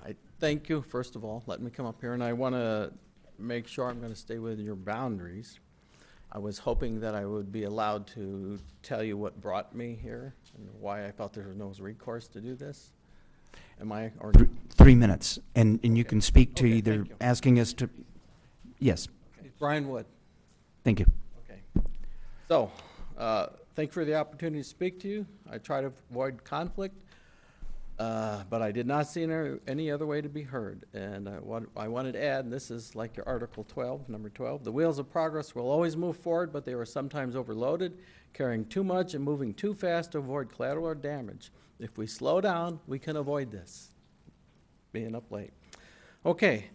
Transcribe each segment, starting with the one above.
I thank you, first of all, letting me come up here, and I want to make sure I'm going to stay within your boundaries. I was hoping that I would be allowed to tell you what brought me here and why I felt there was no recourse to do this. Am I? Or 3 minutes, and you can speak to Okay, either thank you. asking us to. Yes. Okay. Brian Wood. Thank you. Okay. So, thank you for the opportunity to speak to you. I try to avoid conflict, but I did not see any other way to be heard. And what I wanted to add, and this is like your Article 12, number 12, the wheels of progress will always move forward, but they are sometimes overloaded, carrying too much and moving too fast to avoid collateral or damage. If we slow down, we can avoid this, being up late. Okay.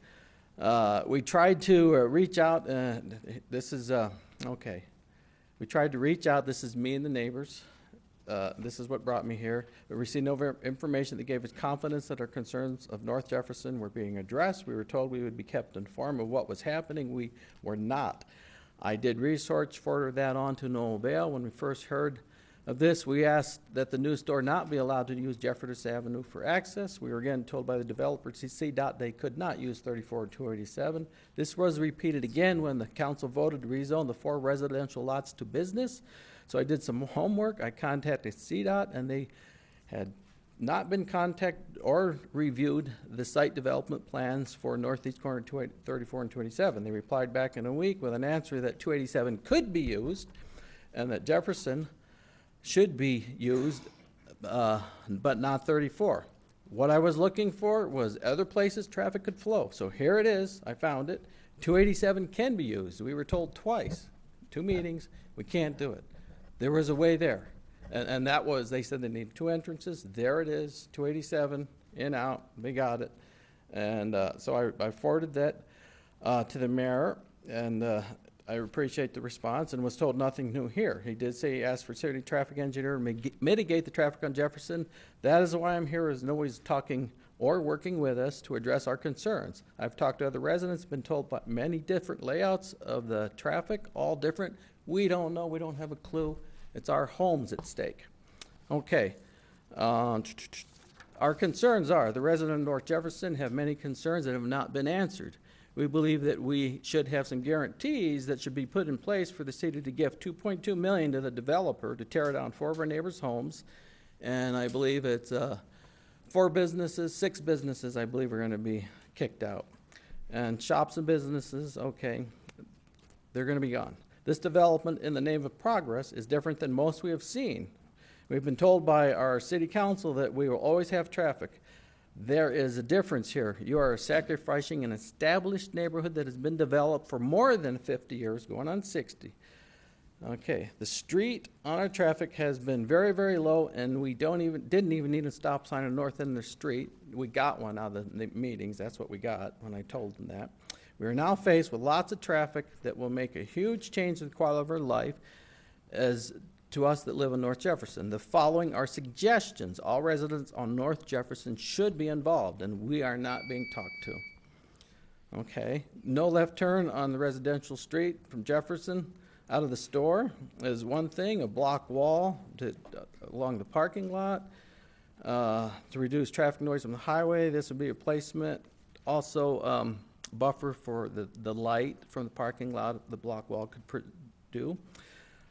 We tried to reach out, this is, okay. We tried to reach out, this is me and the neighbors. This is what brought me here. We received no information that gave us confidence that our concerns of North Jefferson were being addressed. We were told we would be kept informed of what was happening. We were not. I did research, forwarded that on to no avail. When we first heard of this, we asked that the new store not be allowed to use Jefferson Avenue for access. We were again told by the developer CDOT they could not use 34 and 287. This was repeated again when the council voted to rezone the 4 residential lots to business. So I did some homework. I contacted CDOT, and they had not been contacted or reviewed the site development plans for northeast corner 34 and 287. They replied back in a week with an answer that 287 could be used and that Jefferson should be used, but not 34. What I was looking for was other places traffic could flow. So here it is. I found it. 287 can be used. We were told twice, 2 meetings, we can't do it. There was a way there. And that was, they said they need 2 entrances. There it is, 287, in, out. They got it. And so I forwarded that to the mayor, and I appreciate the response, and was told nothing new here. He did say he asked for city traffic engineer to mitigate the traffic on Jefferson. That is why I'm here, is nobody's talking or working with us to address our concerns. I've talked to other residents, been told by many different layouts of the traffic, all different. We don't know, we don't have a clue. It's our homes at stake. Okay. Our concerns are, the residents of North Jefferson have many concerns that have not been answered. We believe that we should have some guarantees that should be put in place for the city to give $2.2 million to the developer to tear down 4 of our neighbors' homes. And I believe it's 4 businesses, 6 businesses, I believe, are going to be kicked out. And shops and businesses, okay, they're going to be gone. This development in the name of progress is different than most we have seen. We've been told by our city council that we will always have traffic. There is a difference here. You are sacrificing an established neighborhood that has been developed for more than 50 years, going on 60. Okay, the street on our traffic has been very, very low, and we didn't even need a stop sign on the north end of the street. We got one out of the meetings. That's what we got when I told them that. We are now faced with lots of traffic that will make a huge change in the quality of our life as to us that live in North Jefferson. The following are suggestions. All residents on North Jefferson should be involved, and we are not being talked to. Okay, no left turn on the residential street from Jefferson out of the store is one thing. A block wall along the parking lot to reduce traffic noise from the highway. This would be a placement. Also, buffer for the light from the parking lot the block wall could do.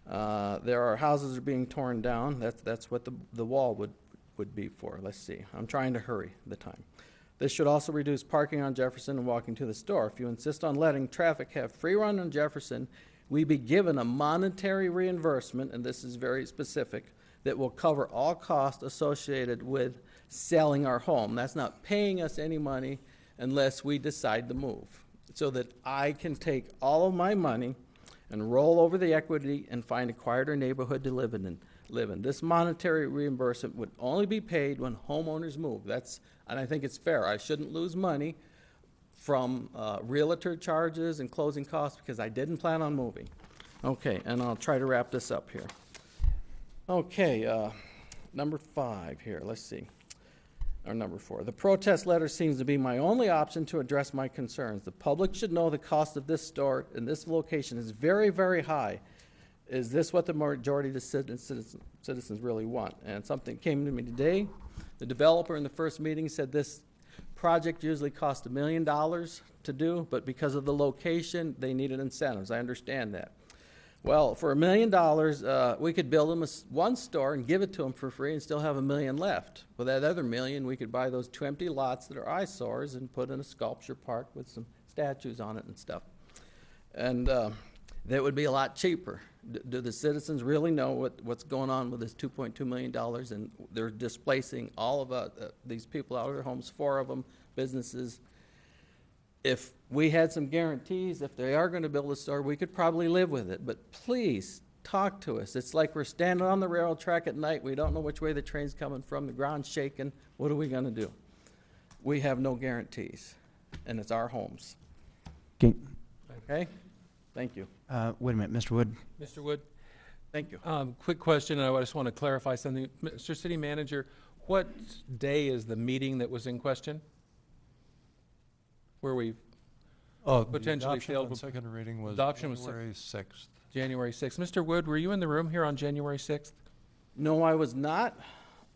There are houses that are being torn down. That's what the wall would be for. Let's see. I'm trying to hurry the time. This should also reduce parking on Jefferson and walking to the store. If you insist on letting traffic have free run on Jefferson, we be given a monetary reimbursement, and this is very specific, that will cover all costs associated with selling our home. That's not paying us any money unless we decide to move, so that I can take all of my money and roll over the equity and find a quieter neighborhood to live in. This monetary reimbursement would only be paid when homeowners move. And I think it's fair. I shouldn't lose money from realtor charges and closing costs because I didn't plan on moving. Okay, and I'll try to wrap this up here. Okay, number 5 here. Let's see. Or number 4. The protest letter seems to be my only option to address my concerns. The public should know the cost of this store in this location is very, very high. Is this what the majority of the citizens really want? And something came to me today. The developer in the first meeting said this Project usually costs $1 million to do, but because of the location, they needed incentives. I understand that. Well, for $1 million, we could build them one store and give it to them for free and still have $1 million left. With that other $1 million, we could buy those 2 empty lots that are eyesores and put in a sculpture park with some statues on it and stuff. And that would be a lot cheaper. Do the citizens really know what's going on with this $2.2 million? And they're displacing all of these people out of their homes, 4 of them, businesses. If we had some guarantees, if they are going to build a store, we could probably live with it. But please, talk to us. It's like we're standing on the railroad track at night. We don't know which way the train's coming from. The ground's shaking. What are we going to do? We have no guarantees, and it's our homes. Okay? Thank you. Wait a minute, Mr. Wood. Mr. Wood, Thank you. quick question. I just want to clarify something. Mr. City Manager, what day is the meeting that was in question? Where we potentially adoption failed. on second reading was Adoption was January 6th. January 6th. Mr. Wood, were you in the room here on January 6th? No, I was not.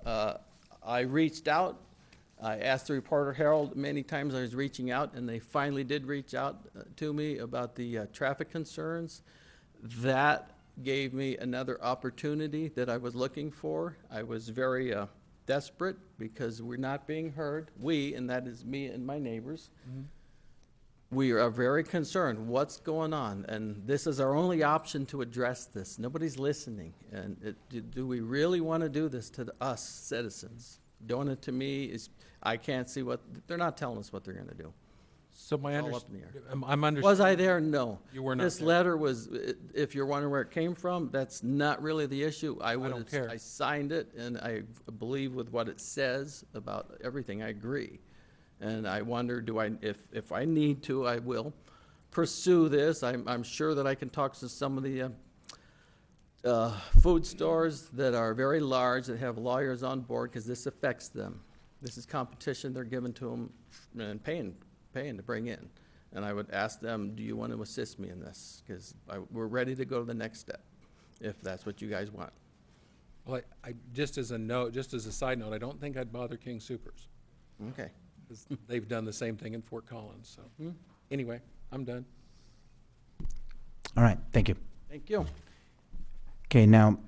I reached out. I asked the Reporter Herald many times. I was reaching out, and they finally did reach out to me about the traffic concerns. That gave me another opportunity that I was looking for. I was very desperate because we're not being heard. We, and that is me and my neighbors, we are very concerned. What's going on? And this is our only option to address this. Nobody's listening. And do we really want to do this to us citizens? Doing it to me is, I can't see what, they're not telling us what they're going to do. So my All up in the air. I'm understanding. Was I there? No. You were not This there. letter was, if you're wondering where it came from, that's not really the issue. don't care. I signed it, and I believe with what it says about everything. I agree. And I wonder, if I need to, I will pursue this. I'm sure that I can talk to some of the food stores that are very large, that have lawyers on board, because this affects them. This is competition they're giving to them and paying to bring in. And I would ask them, do you want to assist me in this? Because we're ready to go to the next step, if that's what you guys want. Well, I just as a note, just as a side note, I don't think I'd bother King Soopers. Okay. 'Cause they've done the same thing in Fort Collins. So anyway, I'm done. All right, thank you. Thank you. Okay, now,